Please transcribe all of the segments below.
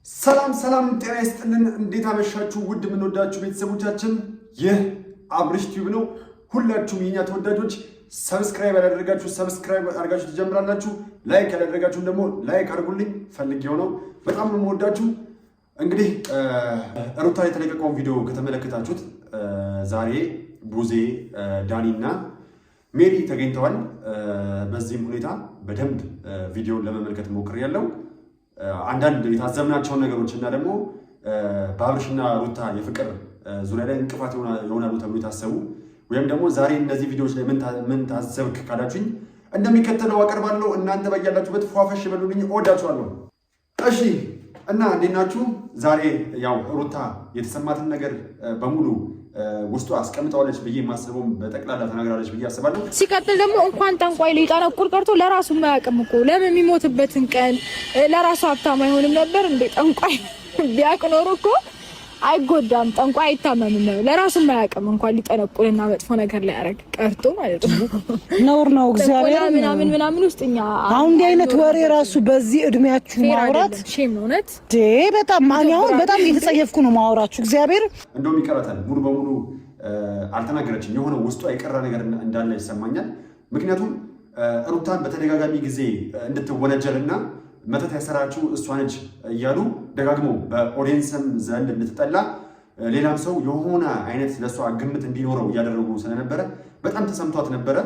ሰላም ጤና ይስጥልን እንዴት አመሻችሁ ውድ ምንወዳችሁ ቤተሰቦቻችን ይህ አብርሽ ቲዩብ ነው ሁላችሁም የኛ ተወዳጆች ሰብስክራይብ ያላደረጋችሁ ሰብስክራይብ አድርጋችሁ ትጀምራላችሁ ላይክ ያላደረጋችሁ ደግሞ ላይክ አድርጉልኝ ፈልጌው ነው በጣም ነው የምወዳችሁ እንግዲህ ሩታ የተለቀቀውን ቪዲዮ ከተመለከታችሁት ዛሬ ቡዜ ዳኒና ሜሪ ተገኝተዋል በዚህም ሁኔታ በደንብ ቪዲዮን ለመመልከት ሞክሬያለሁ አንዳንድ የታዘብናቸው ነገሮች እና ደግሞ በአብርሽና ሩታ የፍቅር ዙሪያ ላይ እንቅፋት ይሆናሉ ተብሎ ታሰቡ ወይም ደግሞ ዛሬ እነዚህ ቪዲዮዎች ላይ ምን ታዘብክ ካላችሁኝ እንደሚከተለው አቀርባለሁ እናንተ በያላችሁበት ፏፈሽ በሉልኝ እወዳችኋለሁ እሺ እና እንዴት ናችሁ ዛሬ ያው ሩታ የተሰማትን ነገር በሙሉ ውስጡ አስቀምጣለች ብዬ ማስበው በጠቅላላ ተናግራለች ብዬ አስባለሁ ሲቀጥል ደግሞ እንኳን ጠንቋይ ሊጠነቁል ቀርቶ ለራሱ ማያውቅም እኮ ለምን የሚሞትበትን ቀን ለራሱ ሀብታም አይሆንም ነበር እንዴ ጠንቋይ ቢያውቅ ኖሮ እኮ አይጎዳም ጠንቋይ አይታመምም ነው ለራሱ ማያውቅም እንኳን ሊጠነቁልና መጥፎ ነገር ላይ ያረግ ቀርቶ ማለት ነው ነውር ነው እግዚአብሔር ምናምን ውስጥኛ አሁን እንዲህ አይነት ወሬ ራሱ በዚህ እድሜያችሁ ማውራት ሼም ነው ነት በጣም ማንኛውን በጣም እየተጸየፍኩ ነው ማውራችሁ እግዚአብሔር እንደውም ይቀራታል ሙሉ በሙሉ አልተናገረችም የሆነ ውስጡ አይቀራ ነገር እንዳለ ይሰማኛል ምክንያቱም ሩታን በተደጋጋሚ ጊዜ እንድትወነጀልና መተት ያሰራችሁ እሷ ነች እያሉ ደጋግሞ በኦዲየንስም ዘንድ እንድትጠላ ሌላም ሰው የሆነ አይነት ለሷ ግምት እንዲኖረው ያደረጉ ስለነበረ በጣም ተሰምቷት ነበረ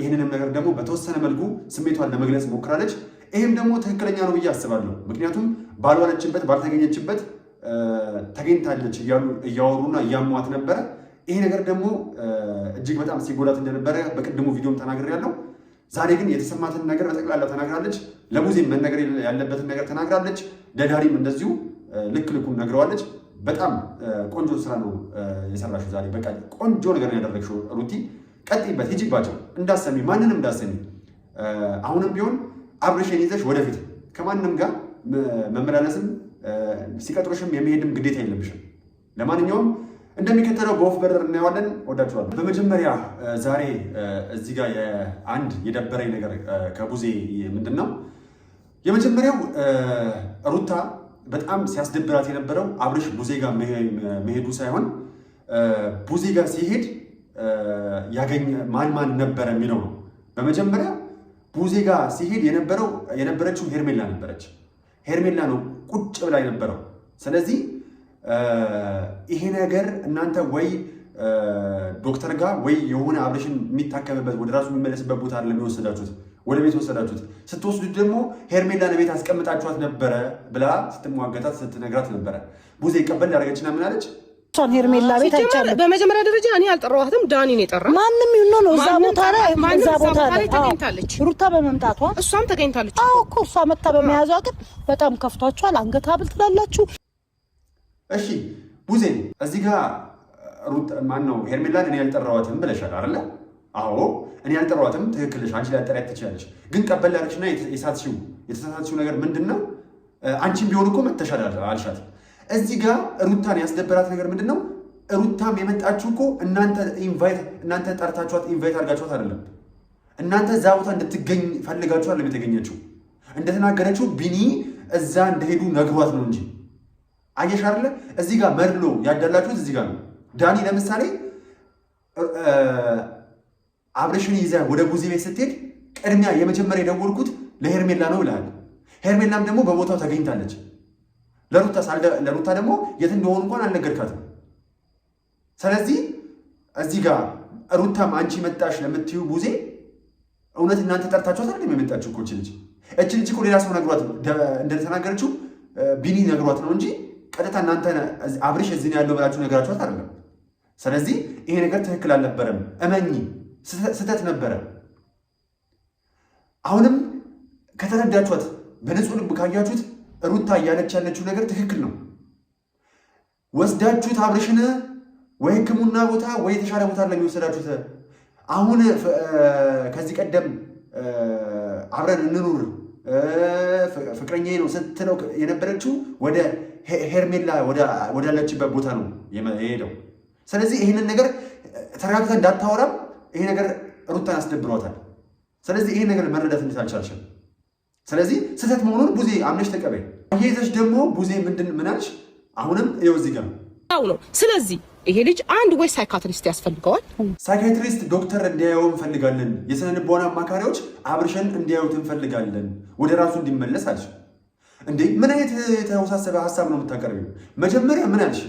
ይሄንንም ነገር ደግሞ በተወሰነ መልኩ ስሜቷን ለመግለጽ ሞክራለች ይሄም ደግሞ ትክክለኛ ነው ብዬ አስባለሁ ምክንያቱም ባልዋለችበት ባልተገኘችበት ተገኝታለች እያወሩና እያሟት ነበረ ይሄ ነገር ደግሞ እጅግ በጣም ሲጎዳት እንደነበረ በቅድሙ ቪዲዮም ተናግሬያለሁ ዛሬ ግን የተሰማትን ነገር በጠቅላላ ተናግራለች ለሙዚም መነገር ያለበትን ነገር ተናግራለች ለዳሪም እንደዚሁ ልኩን ነግረዋለች በጣም ቆንጆ ስራ ነው የሰራሽው ዛሬ በቃ ቆንጆ ነገር ነው ያደረግሽው ሩቲ ቀጥይበት ሂጂባቸው እንዳሰሚ ማንንም እንዳሰሚ አሁንም ቢሆን አብርሽን ይዘሽ ወደፊት ከማንንም ጋር መመላለስም ሲቀጥሮሽም የሚሄድም ግዴታ የለብሽም ለማንኛውም እንደሚከተለው በወፍ በረር እናየዋለን ወዳችኋለሁ በመጀመሪያ ዛሬ እዚህ ጋር አንድ የደበረኝ ነገር ከቡዜ ምንድነው የመጀመሪያው ሩታ በጣም ሲያስደብራት የነበረው አብርሽ ቡዜ ጋር መሄዱ ሳይሆን ቡዜ ጋር ሲሄድ ያገኘ ማን ነበር የሚለው ነው በመጀመሪያ ቡዜ ጋር ሲሄድ የነበረችው ሄርሜላ ነበረች ሄርሜላ ነው ቁጭ ብላ የነበረው ስለዚህ ይሄ ነገር እናንተ ወይ ዶክተር ጋር ወይ የሆነ አብርሽን የሚታከምበት ወደ ራሱ የሚመለስበት ቦታ አይደለም የወሰዳችሁት ወደ ቤት ወሰዳችሁት ስትወስዱት ደግሞ ሄርሜላን ቤት አስቀምጣችኋት ነበረ ብላ ስትሟገታት ስትነግራት ነበረ ቡዜ ይቀበል ያደረገችና ምን አለች ሷን ሄርሜላ ቤት አይቻለም በመጀመሪያ ደረጃ እኔ አልጠራኋትም ዳኒ ነው የጠራ ማንንም ይሁን ነው እዛ ቦታ ላይ ተገኝታለች ሩታ በመምጣቷ እሷም ተገኝታለች አዎ እኮ እሷ መጣ በመያዟ ግን በጣም ከፍቷቸዋል አንገት ሀብል ትላላችሁ እሺ ቡዜ እዚህ ጋር ሩት ማን ነው ሄርሜላን እኔ ያልጠራዋትም ብለሻል አይደል አዎ እኔ ያልጠራዋትም ትክክልሽ አንቺ ላጠሪያት ትችላለሽ ግን ቀበል ያለችና የተሳሳትሽው ነገር ምንድነው አንቺም ቢሆን እኮ መተሻል አልሻት እዚህ ጋር ሩታን ያስደበራት ነገር ምንድነው ሩታም የመጣችሁ እኮ እናንተ ጠርታችኋት ኢንቫይት አድርጋችኋት አይደለም እናንተ እዛ ቦታ እንድትገኝ ፈልጋችሁ አይደለም የተገኘችው እንደተናገረችው ቢኒ እዛ እንደሄዱ ነግሯት ነው እንጂ አየሽ አይደለ እዚህ ጋር መርሎ ያዳላችሁት እዚህ ጋር ነው ዳኒ ለምሳሌ አብርሽን ይዘ ወደ ቡዜ ቤት ስትሄድ ቅድሚያ የመጀመሪያ የደወልኩት ለሄርሜላ ነው ብለሃል ሄርሜላም ደግሞ በቦታው ተገኝታለች ለሩታ ደግሞ የት እንደሆኑ እንኳን አልነገርካትም ስለዚህ እዚህ ጋር ሩታም አንቺ መጣሽ ለምትዩ ቡዜ እውነት እናንተ ጠርታችኋት አይደለም የመጣችሁ እኮ እቺ ልጅ እኮ ሌላ ሰው ነግሯት እንደተናገረችው ቢኒ ነግሯት ነው እንጂ ቀጥታ እናንተ አብርሽ እዚህ ነው ያለው ብላችሁ ነገራችኋት አይደለም ስለዚህ ይሄ ነገር ትክክል አልነበረም እመኚ ስተት ነበረ አሁንም ከተረዳችኋት በንጹህ ልብ ካያችሁት ሩታ እያለች ያለችው ነገር ትክክል ነው ወስዳችሁት አብርሽን ወይ ሕክምና ቦታ ወይ የተሻለ ቦታ ላይ የሚወሰዳችሁት አሁን ከዚህ ቀደም አብረን እንኑር ፍቅረኛዬ ነው ስትለው የነበረችው ወደ ሄርሜላ ወዳለችበት ቦታ ነው የሄደው ስለዚህ ይሄንን ነገር ተረጋግታ እንዳታወራም ይሄ ነገር ሩታን አስደብሯታል ስለዚህ ይሄን ነገር መረዳት እንዴት አልቻልሽም ስለዚህ ስህተት መሆኑን ቡዜ አምነሽ ተቀበይ አየዘሽ ደግሞ ቡዜ ምን አልሽ? አሁንም ይኸው እዚህ ጋር ነው። ስለዚህ ይሄ ልጅ አንድ ወይ ሳይካትሪስት ያስፈልገዋል። ሳይካትሪስት ዶክተር እንዲያየው እንፈልጋለን። የስነ ልቦና አማካሪዎች አብርሽን እንዲያዩት እንፈልጋለን፣ ወደ ራሱ እንዲመለስ አልሽ። እንዴ ምን አይነት የተወሳሰበ ሀሳብ ነው የምታቀርቢው? መጀመሪያ ምን አልሽ?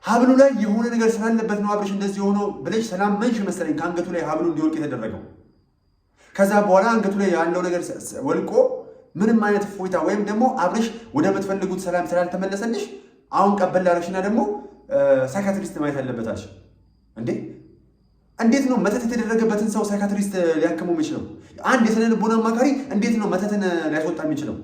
ሀብሉ ላይ የሆነ ነገር ስላለበት ነው አብርሽ እንደዚህ ሆኖ ብለሽ ሰላም መንሽ መሰለኝ ከአንገቱ ላይ ሀብሉ እንዲወልቅ የተደረገው። ከዛ በኋላ አንገቱ ላይ ያለው ነገር ወልቆ ምንም አይነት እፎይታ ወይም ደግሞ አብርሽ ወደ ምትፈልጉት ሰላም ስላልተመለሰልሽ አሁን ቀበል አደረግሽና ደግሞ ሳይካትሪስት ማየት አለበታች። እንዴ እንዴት ነው መተት የተደረገበትን ሰው ሳይካትሪስት ሊያክሙ የሚችለው? አንድ የስነ ልቦና አማካሪ እንዴት ነው መተትን ሊያስወጣ የሚችለው?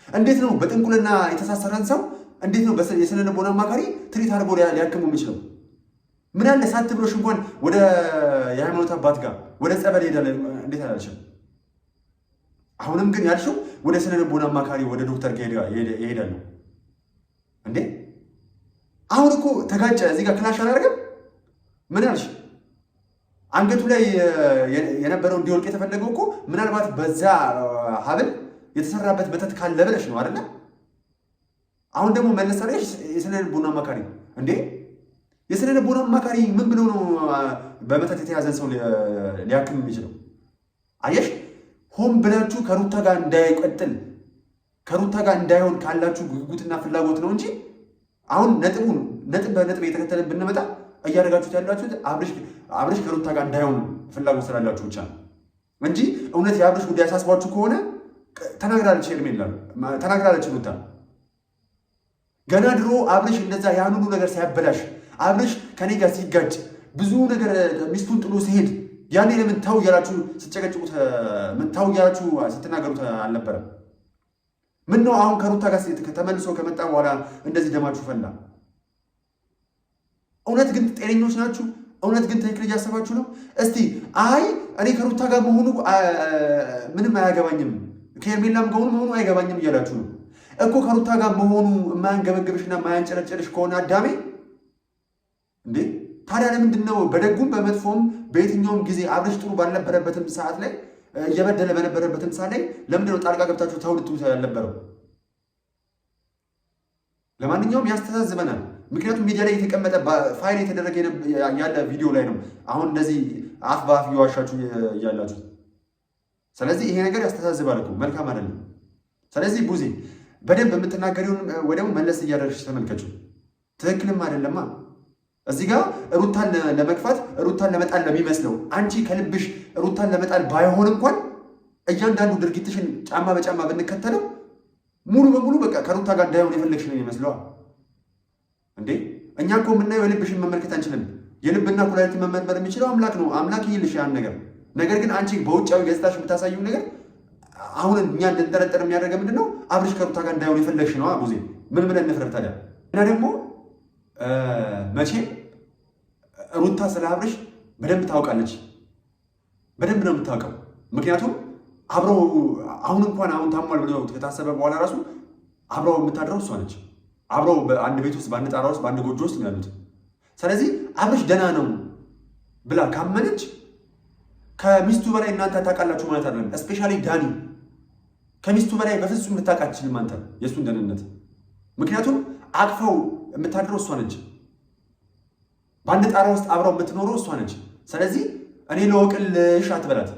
እንዴት ነው በጥንቁልና የተሳሰረን ሰው እንዴት ነው የስነ ልቦና አማካሪ ትሪት አድርጎ ሊያክሙ የሚችለው? ምን አለ ሳት ብሎሽ እንኳን ወደ የሃይማኖት አባት ጋር ወደ ጸበል ሄዳለ እንዴት አላልሽም? አሁንም ግን ያልሽው ወደ ስነ ልቦና አማካሪ ወደ ዶክተር ይሄዳል ነው እንዴ? አሁን እኮ ተጋጨ። እዚህ ጋር ክላሽ አላደረገም። ምን አልሽ? አንገቱ ላይ የነበረው እንዲወልቅ የተፈለገው እኮ ምናልባት በዛ ሀብል የተሰራበት መተት ካለ ብለሽ ነው አይደለ? አሁን ደግሞ መለሳለሽ የስነ ልቦና አማካሪ እንዴ? የስነ ልቦና አማካሪ ምን ብሎ ነው በመተት የተያዘን ሰው ሊያክም የሚችለው? አየሽ፣ ሆን ብላችሁ ከሩታ ጋር እንዳይቀጥል ከሩታ ጋር እንዳይሆን ካላችሁ ጉጉትና ፍላጎት ነው እንጂ አሁን ነጥብ በነጥብ እየተከተልን ብንመጣ እያደረጋችሁት ያላችሁት አብርሽ ከሩታ ጋር እንዳይሆን ፍላጎት ስላላችሁ ብቻ ነው እንጂ እውነት የአብርሽ ጉዳይ አሳስቧችሁ ከሆነ ተናግራለች። ሄርሜላ ተናግራለች። ሩታ ገና ድሮ አብርሽ እንደዛ ያን ሁሉ ነገር ሲያበላሽ አብርሽ ከኔ ጋር ሲጋጭ ብዙ ነገር ሚስቱን ጥሎ ሲሄድ ያኔ ለምን ታው እያላችሁ ስትጨቀጭቁት ምን ታው እያላችሁ ስትናገሩት አልነበረም? ምን ነው አሁን ከሩታ ጋር ተመልሶ ከመጣ በኋላ እንደዚህ ደማችሁ ፈላ? እውነት ግን ጤነኞች ናችሁ? እውነት ግን ትክክል እያሰባችሁ ነው? እስቲ አይ እኔ ከሩታ ጋር መሆኑ ምንም አያገባኝም ከሄርሜላም ጋር መሆኑ አይገባኝም እያላችሁ ነው እኮ። ከሩታ ጋር መሆኑ የማያንገበግብሽና የማያንጨረጨርሽ ከሆነ አዳሜ እንዴ ታዲያ ለምንድን ነው በደጉም በመጥፎም በየትኛውም ጊዜ አብርሽ ጥሩ ባልነበረበትም ሰዓት ላይ እየበደለ በነበረበትም ሰዓት ላይ ለምንድን ነው ጣልቃ ገብታችሁ ተውልቱ ያልነበረው? ለማንኛውም ያስተዛዝበናል። ምክንያቱም ሚዲያ ላይ የተቀመጠ ፋይል የተደረገ ያለ ቪዲዮ ላይ ነው አሁን እንደዚህ አፍ በአፍ እየዋሻችሁ እያላችሁ። ስለዚህ ይሄ ነገር ያስተዛዝባል እኮ መልካም አይደለም። ስለዚህ ቡዜ በደንብ የምትናገሪውን ወዲያው መለስ እያደረግሽ ተመልከቹ። ትክክልም አይደለማ። እዚህ ጋር ሩታን ለመግፋት ሩታን ለመጣል ለሚመስለው አንቺ ከልብሽ ሩታን ለመጣል ባይሆን እንኳን እያንዳንዱ ድርጊትሽን ጫማ በጫማ ብንከተለው ሙሉ በሙሉ በቃ ከሩታ ጋር እንዳይሆን የፈለግሽ ነው ይመስለዋል እንዴ? እኛ እኮ የምናየው የልብሽን መመልከት አንችልም። የልብና ኩላሊትን መመርመር የሚችለው አምላክ ነው። አምላክ ይልሽ ያን ነገር ግን አንቺ በውጫዊ ገጽታሽ የምታሳየው ነገር አሁን እኛ እንድንጠረጠር የሚያደርገ ምንድን ነው? አብርሽ ከሩታ ጋር እንዳይሆን የፈለግሽ ነው። ቡዜ ምን ብለን እንፍረድ ታዲያ? እና ደግሞ መቼም ሩታ ስለ አብርሽ በደንብ ታውቃለች። በደንብ ነው የምታውቀው። ምክንያቱም አብረው አሁን ታሟል ብሎ ከታሰበ በኋላ ራሱ አብረው የምታድረው እሷ ነች። አብረው በአንድ ቤት ውስጥ በአንድ ጣራ ውስጥ በአንድ ጎጆ ውስጥ ነው ያሉት። ስለዚህ አብርሽ ደህና ነው ብላ ካመነች ከሚስቱ በላይ እናንተ ታውቃላችሁ ማለት አይደለም። እስፔሻሊ ዳኒ ከሚስቱ በላይ በፍጹም ልታውቅ አትችልም አንተ የእሱን ደህንነት። ምክንያቱም አቅፈው የምታድረው እሷ ነች። በአንድ ጣራ ውስጥ አብረው የምትኖረው እሷ ነች። ስለዚህ እኔ ለወቅልሽ አትበላት።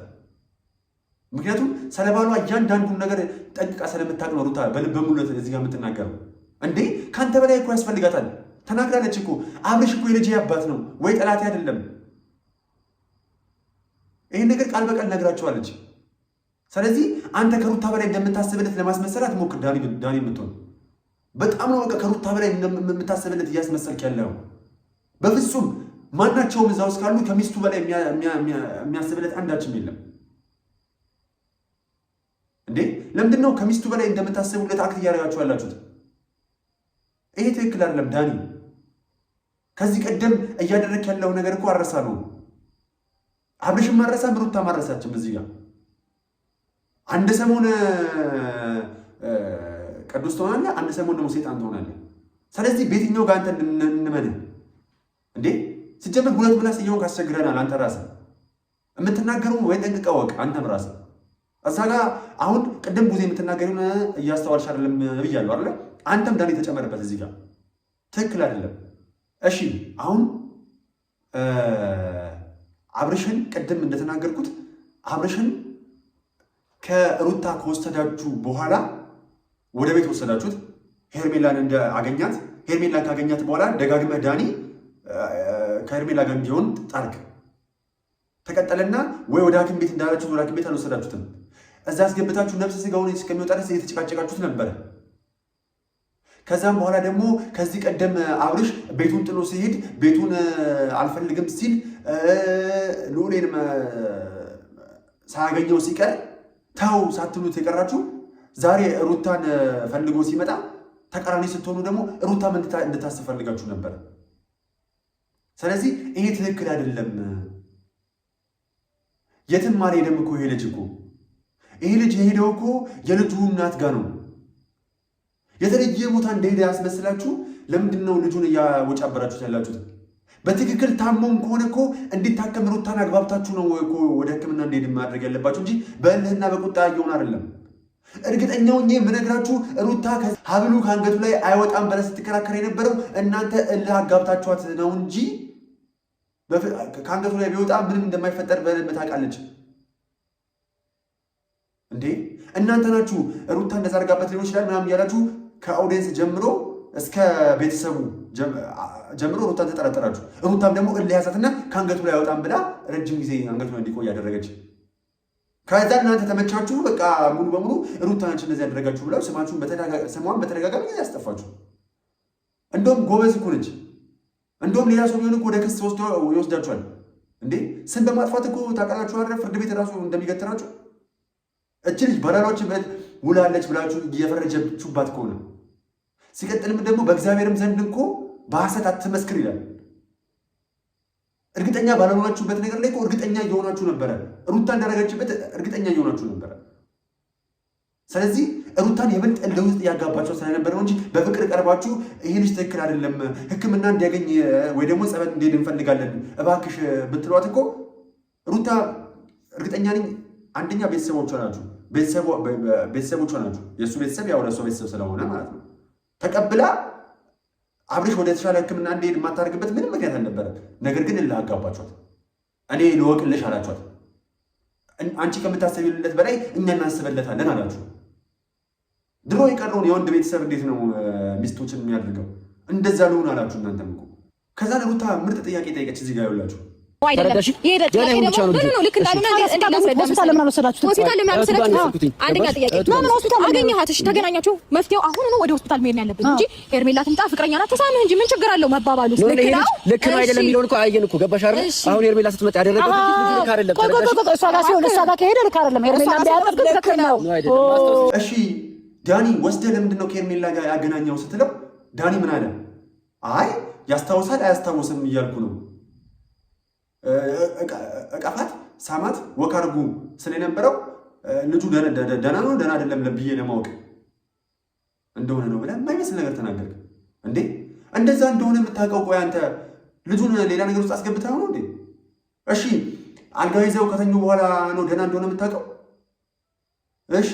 ምክንያቱም ስለባሏ እያንዳንዱን ነገር ጠንቅቃ ስለምታውቅ ነው ሩታ በልበ ሙሉነት እዚህ ጋር የምትናገረው። እንዴ ከአንተ በላይ እኮ ያስፈልጋታል። ተናግራለች እኮ አብርሽ እኮ የልጅ አባት ነው ወይ ጠላቴ አይደለም። ይህን ነገር ቃል በቃል ነግራቸዋለች። ስለዚህ አንተ ከሩታ በላይ እንደምታስብለት ለማስመሰላት ሞክር ዳኒ የምትሆን በጣም ነው በቃ ከሩታ በላይ የምታስብለት እያስመሰልክ ያለው። በፍጹም ማናቸውም እዛ ውስጥ ካሉ ከሚስቱ በላይ የሚያስብለት አንዳችም የለም። እንዴ ለምንድን ነው ከሚስቱ በላይ እንደምታስቡለት አክት እያደረጋችሁ ያላችሁት? ይሄ ትክክል አይደለም ዳኒ። ከዚህ ቀደም እያደረክ ያለው ነገር እኮ አረሳ ነው። አብርሽም ማረሳም ሩታ ማረሳችም። እዚህ ጋር አንድ ሰሞን ቅዱስ ትሆናለህ፣ አንድ ሰሞን ደግሞ ሴጣን ትሆናለህ። ስለዚህ በየትኛው ጋር አንተ እንመን እንዴ? ሲጀመር ሁለት ምላስ እየሆንክ አስቸግረናል። አንተ ራስህ የምትናገረው ወይ ጠንቅቀህ ወቅ። አንተም ራስህ እዛ ጋር አሁን ቅድም ቡዜ የምትናገሪውን እያስተዋልሽ አይደለም ብያለሁ አይደለ? አንተም ዳኒ ተጨመረበት እዚህ ጋር ትክክል አይደለም። እሺ አሁን አብርሽን ቅድም እንደተናገርኩት አብርሽን ከሩታ ከወሰዳችሁ በኋላ ወደ ቤት ወሰዳችሁት። ሄርሜላን አገኛት። ሄርሜላን ካገኛት በኋላ ደጋግመህ ዳኒ ከሄርሜላ ጋር እንዲሆን ጣርክ። ተቀጠለና ወይ ወደ ሐኪም ቤት እንዳላችሁት ወደ ሐኪም ቤት አልወሰዳችሁትም። እዛ አስገብታችሁ ነፍስ ስጋውን እስከሚወጣ ድረስ እየተጨቃጨቃችሁት ነበረ። ከዛም በኋላ ደግሞ ከዚህ ቀደም አብርሽ ቤቱን ጥሎ ሲሄድ ቤቱን አልፈልግም ሲል ልዑሌንም ሳያገኘው ሲቀር ተው ሳትሉት የቀራችሁ ዛሬ ሩታን ፈልጎ ሲመጣ ተቃራኒ ስትሆኑ ደግሞ ሩታም እንድታስፈልጋችሁ ነበር። ስለዚህ ይሄ ትክክል አይደለም። የትም አልሄደም እኮ ይሄ ልጅ እኮ ይሄ ልጅ የሄደው እኮ የልጁ እናት ጋር ነው። የተለየ ቦታ እንደሄደ ያስመስላችሁ። ለምንድን ነው ልጁን እያወጫበራችሁት ያላችሁት? በትክክል ታሞም ከሆነ እኮ እንዲታከም ሩታን አግባብታችሁ ነው እኮ ወደ ሕክምና እንዲሄድ ማድረግ ያለባችሁ እንጂ በእልህና በቁጣ እየሆን አይደለም። እርግጠኛው የምነግራችሁ ሩታ ሀብሉ ከአንገቱ ላይ አይወጣም ብለህ ስትከራከር የነበረው እናንተ እልህ አጋብታችኋት ነው እንጂ ከአንገቱ ላይ ቢወጣ ምንም እንደማይፈጠር በደንብ ታውቃለች። እንዴ እናንተ ናችሁ ሩታ እንደዛ አድርጋበት ሊሆን ይችላል ምናምን እያላችሁ ከአውዲየንስ ጀምሮ እስከ ቤተሰቡ ጀምሮ ሩታን ተጠራጠራችሁ። ሩታም ደግሞ እልህ ያዛትና ከአንገቱ ላይ አይወጣም ብላ ረጅም ጊዜ አንገቱ ላይ እንዲቆይ ያደረገች። ከዛ እናንተ ተመቻችሁ፣ በቃ ሙሉ በሙሉ ሩታ ነች እንደዚህ ያደረጋችሁ ብለው ስሟን በተደጋጋሚ ጊዜ ያስጠፋችሁ። እንደውም ጎበዝ እኮ ነች። እንደውም ሌላ ሰው ቢሆን እኮ ወደ ክስ ይወስዳችኋል። እንዴ ስም በማጥፋት እኮ ታውቃላችሁ አይደል? ፍርድ ቤት ራሱ እንደሚገትራችሁ። እች ልጅ በላሎች ውላለች ብላችሁ እየፈረጀችሁባት ከሆነ ሲቀጥልም ደግሞ በእግዚአብሔርም ዘንድ እኮ በሐሰት አትመስክር ይላል። እርግጠኛ ባልሆናችሁበት ነገር ላይ እኮ እርግጠኛ እየሆናችሁ ነበረ። ሩታ እንዳደረገችበት እርግጠኛ እየሆናችሁ ነበረ። ስለዚህ ሩታን የበልጥ እልህ ውስጥ ያጋባቸው ስለነበረ ነው እንጂ በፍቅር ቀርባችሁ ይሄ ልጅ ትክክል አይደለም፣ ሕክምና እንዲያገኝ ወይ ደግሞ ጸበል እንዲሄድ እንፈልጋለን እባክሽ ብትሏት እኮ ሩታ እርግጠኛ ነኝ አንደኛ ቤተሰቦቿ ናችሁ፣ የእሱ ቤተሰብ ያው ለእሷ ቤተሰብ ስለሆነ ማለት ነው ተቀብላ አብርሽ ወደ ተሻለ ሕክምና እንዲሄድ የማታደርግበት ምንም ምክንያት አልነበረ። ነገር ግን እልህ አጋባችኋት። እኔ ልወቅልሽ አላችኋት። አንቺ ከምታስቢለት በላይ እኛ እናስበለታለን አላችሁ። ድሮ የቀረውን የወንድ ቤተሰብ እንዴት ነው ሚስቶችን የሚያደርገው? እንደዛ ልሆን አላችሁ እናንተም እኮ። ከዛ ለሩታ ምርጥ ጥያቄ ጠይቀች እዚህ ጋር ያላችሁ ተገናኛችሁ። መፍትሄው አሁን ነው ወደ ሆስፒታል መሄድ ያለብን እንጂ ሄርሜላ ትምጣ ፍቅረኛ ናት ተሳምህ እንጂ ምን ችግር አለው መባባሉ? ልክ ነው አይደለም የሚለውን እኮ አየን እኮ ገባሽ አይደል? አሁን ሄርሜላ ስትመጣ ያደረገው ልክ አይደለም። እሷ ጋር ሲሆን እሷ ጋር ከሄደ ልክ አይደለም። ሄርሜላ ቢያደርግ ልክ ነው። እሺ ዳኒ ወስደህ ለምንድን ነው ከሄርሜላ ጋር ያገናኘው ስትለው ዳኒ ምን አለ? አይ ያስታውሳል አያስታውስም እያልኩ ነው እቀፋት ሳማት ወካርጉ ስለነበረው ልጁ ደህና ነው ደህና አይደለም ለብዬ ለማወቅ እንደሆነ ነው ብለህ የማይመስል ነገር ተናገርክ እንዴ? እንደዛ እንደሆነ የምታውቀው ቆይ አንተ ልጁን ሌላ ነገር ውስጥ አስገብተህ ነው እንዴ? እሺ አልጋ ይዘው ከተኙ በኋላ ነው ደህና እንደሆነ የምታውቀው? እሺ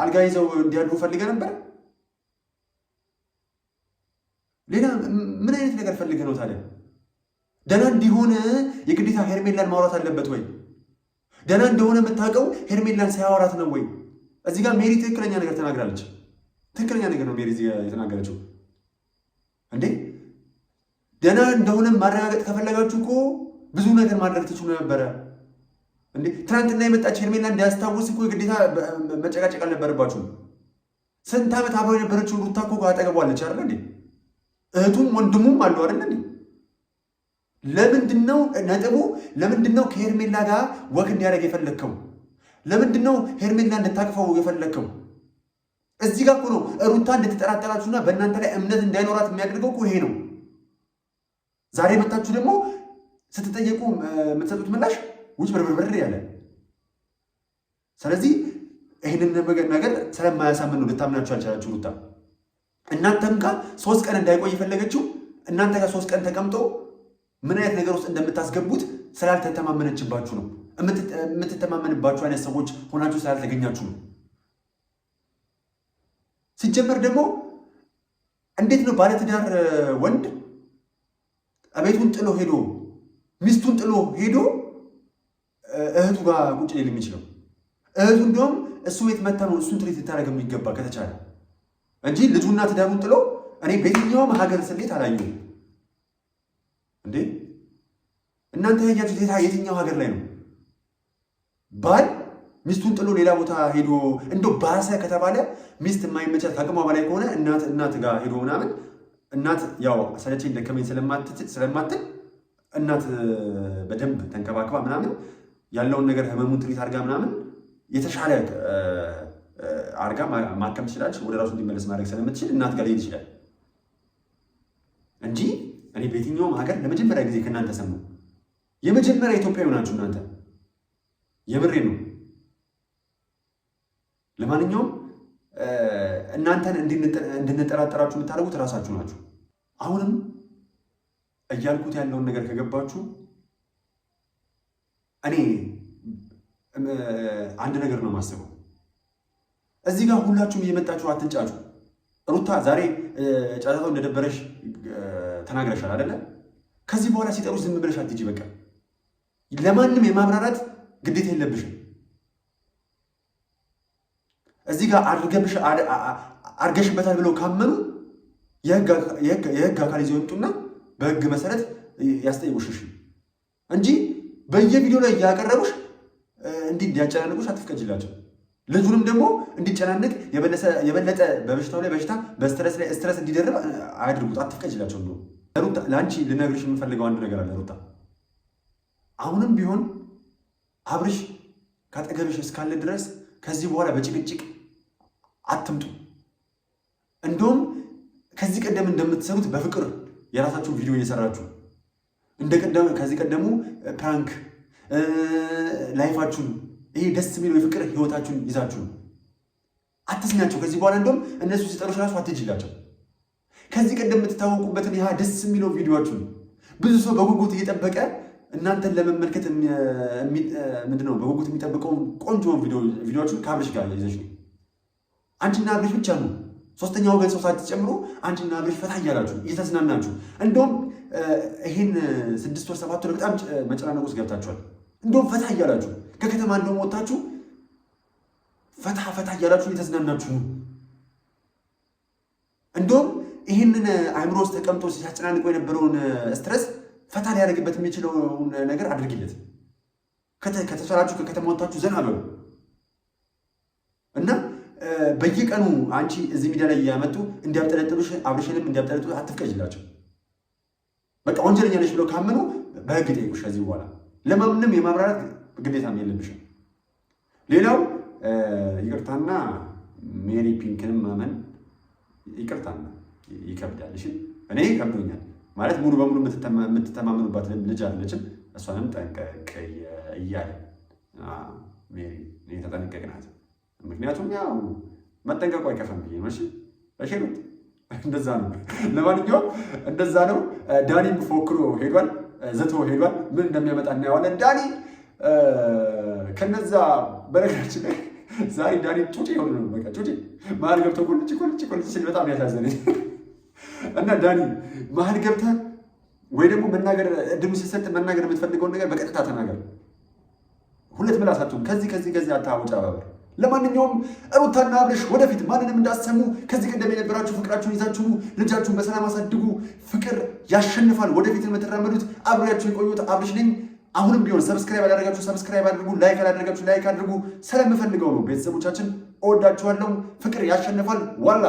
አልጋ ይዘው እንዲያድሩ ፈልገህ ነበር? ሌላ ምን አይነት ነገር ፈልገህ ነው ታዲያ? ደህና እንዲሆነ የግዴታ ሄርሜላን ማውራት አለበት ወይ? ደህና እንደሆነ የምታውቀው ሄርሜላን ሳያወራት ነው ወይ? እዚህ ጋር ሜሪ ትክክለኛ ነገር ተናግራለች። ትክክለኛ ነገር ነው ሜሪ እዚህ የተናገረችው። እንዴ ደህና እንደሆነ ማረጋገጥ ከፈለጋችሁ እኮ ብዙ ነገር ማድረግ ትችሉ ነበረ። እንዴ ትናንትና የመጣች ሄርሜላ እንዲያስታውስ እኮ የግዴታ መጨቃጨቅ አልነበረባችሁም። ስንት ዓመት አብረው የነበረችው ሩታ እኮ አጠገቧለች አይደል እንዴ? እህቱም ወንድሙም አሉ አይደል እንዴ? ለምንድነው ነጥቡ? ለምንድነው ከሄርሜላ ጋር ወክ እንዲያደርግ የፈለግከው? ለምንድነው ሄርሜላ እንድታቅፈው የፈለግከው? እዚህ ጋር እኮ ነው ሩታ እንድትጠራጠራችሁና በእናንተ ላይ እምነት እንዳይኖራት የሚያደርገው እኮ ይሄ ነው። ዛሬ መታችሁ ደግሞ ስትጠየቁ የምትሰጡት ምላሽ ውጭ በርበርበር ያለ። ስለዚህ ይህንን ነገር ስለማያሳምን ነው ልታምናችሁ አልቻላችሁ ሩታ። እናንተም ጋር 3 ቀን እንዳይቆይ የፈለገችው እናንተ ጋር 3 ቀን ተቀምጦ ምን አይነት ነገር ውስጥ እንደምታስገቡት ስላልተተማመነችባችሁ ነው። የምትተማመንባችሁ አይነት ሰዎች ሆናችሁ ስላልተገኛችሁ ነው። ሲጀመር ደግሞ እንዴት ነው ባለትዳር ወንድ ቤቱን ጥሎ ሄዶ ሚስቱን ጥሎ ሄዶ እህቱ ጋር ቁጭ ሊል የሚችለው? እህቱ እንደውም እሱ ቤት መታ ነው እሱን ትሪት ልታደርግ የሚገባ ከተቻለ እንጂ ልጁና ትዳሩን ጥሎ እኔ በየትኛውም ሀገር ስሌት አላየሁም። እንዴ እናንተ ያያችሁት የትኛው ሀገር ላይ ነው ባል ሚስቱን ጥሎ ሌላ ቦታ ሄዶ እንደው ባሰ ከተባለ ሚስት የማይመቻት ከአቅሟ በላይ ከሆነ እናት ጋር ሄዶ ምናምን እናት ያው ሰለቸኝ ደከመኝ ስለማትል እናት በደንብ ተንከባክባ ምናምን ያለውን ነገር ህመሙን ትሪት አድርጋ ምናምን የተሻለ አድርጋ ማከም ትችላለች። ወደ ራሱ እንዲመለስ ማድረግ ስለምትችል እናት ጋር ሊሄድ ይችላል እንጂ እኔ በየትኛውም ሀገር ለመጀመሪያ ጊዜ ከእናንተ ሰማሁ። የመጀመሪያ ኢትዮጵያዊ ናችሁ እናንተ። የምሬ ነው። ለማንኛውም እናንተን እንድንጠራጠራችሁ የምታደርጉት እራሳችሁ ናችሁ። አሁንም እያልኩት ያለውን ነገር ከገባችሁ እኔ አንድ ነገር ነው የማስበው። እዚህ ጋር ሁላችሁም እየመጣችሁ አትንጫጩ። ሩታ ዛሬ ጫጫታው እንደደበረሽ ተናግረሻል አይደለ? ከዚህ በኋላ ሲጠሩሽ ዝም ብለሽ አትጂ። በቃ ለማንም የማብራራት ግዴታ የለብሽም። እዚህ ጋር አርገሽበታል ብለው ካመኑ የህግ አካል ይዘው ይምጡና በህግ መሰረት ያስጠይቁሽ እንጂ በየቪዲዮ ላይ እያቀረቡሽ እንዲያጨናንቁሽ አትፍቀጅላቸው። ልጁንም ደግሞ እንዲጨናንቅ የበለጠ በበሽታው ላይ በሽታ በስትረስ ላይ ስትረስ እንዲደርብ አያድርጉት፣ አትፍቀጅላቸው። ሩታ ለአንቺ ልነግርሽ የምፈልገው አንድ ነገር አለ። ሩታ አሁንም ቢሆን አብርሽ ካጠገብሽ እስካለ ድረስ ከዚህ በኋላ በጭቅጭቅ አትምጡ። እንደውም ከዚህ ቀደም እንደምትሰሩት በፍቅር የራሳችሁን ቪዲዮ እየሰራችሁ ከዚህ ቀደሙ ፕራንክ ላይፋችሁን ይሄ ደስ የሚለው የፍቅር ህይወታችሁን ይዛችሁ አትስኛቸው። ከዚህ በኋላ እንደውም እነሱ ሲጠሩሽ ራሱ አትጅላቸው። ከዚህ ቀደም የምትታወቁበትን ያ ደስ የሚለው ቪዲዮችሁን ብዙ ሰው በጉጉት እየጠበቀ እናንተን ለመመልከት ምንድነው በጉጉት የሚጠብቀውን ቆንጆ ቪዲዮዎችን ከአብርሽ ጋር ይዘሽ ነው። አንቺና አብርሽ ብቻ ነው፣ ሶስተኛ ወገን ሰው ሳትጨምሩ አንቺና አብርሽ ፈታ እያላችሁ እየተዝናናችሁ፣ እንደውም ይሄን 6 ወር 7 ወር በጣም መጨናነቅ ውስጥ ገብታችኋል። እንደውም ፈታ እያላችሁ ከከተማ እንደውም ወጣችሁ ፈታ እያላችሁ እየተዝናናችሁ ነው። እንደውም ይህንን አእምሮ ውስጥ ተቀምጦ ሲያጨናንቀው የነበረውን ስትረስ ፈታ ሊያደርግበት የሚችለውን ነገር አድርጊለት። ከተቻላችሁ ከከተማ ወጣችሁ ዘና በሉ እና በየቀኑ አንቺ እዚህ ሚዲያ ላይ እያመጡ እንዲያብጠለጥሉሽ አብርሽንም እንዲያብጠለጥሉ አትፍቀጅላቸው። በቃ ወንጀለኛ ነሽ ብለው ካመኑ በህግ ጠይቁሽ። ከዚህ በኋላ ለማንም የማብራራት ግዴታም የለብሽም። ሌላው ይቅርታና ሜሪ ፒንክንም ማመን ይቅርታና ይከብዳል። እሺ እኔ ከብዶኛል ማለት ሙሉ በሙሉ የምትተማመኑባት ልጅ አለችም። እሷንም ጠንቀቅ እያለ ሜሪ ተጠንቀቅናት። ምክንያቱም ያው መጠንቀቁ አይከፋም ብዬ ነው። እሺ እንደዛ ነው። ለማንኛውም እንደዛ ነው። ዳኒም ፎክሮ ሄዷል፣ ዘቶ ሄዷል። ምን እንደሚያመጣ እናየዋለን። ዳኒ ከነዛ በነገራችን ላይ ዛሬ ዳኒ ጩጬ የሆነ ነው። በቃ ጩጬ መሀል ገብቶ ቁልጭ ሲል በጣም ያሳዘነኝ እና ዳኒ መሀል ገብተህ ወይ ደግሞ መናገር እድሉ ሲሰጥ መናገር የምትፈልገውን ነገር በቀጥታ ተናገር። ሁለት ምላስ አትሁን። ከዚህ አታውጫ ባበር። ለማንኛውም ሩታና አብርሽ ወደፊት ማንንም እንዳሰሙ ከዚህ ቀደም የነበራችሁ ፍቅራችሁን ይዛችሁ ልጃችሁን በሰላም አሳድጉ። ፍቅር ያሸንፋል። ወደፊት የምትራመዱት አብሬያችሁ የቆዩት አብርሽ ነኝ። አሁንም ቢሆን ሰብስክራይብ ያላደረጋችሁ ሰብስክራይብ አድርጉ፣ ላይክ ያላደረጋችሁ ላይክ አድርጉ። ስለምፈልገው ነው። ቤተሰቦቻችን እወዳችኋለሁ። ፍቅር ያሸንፋል። ዋላ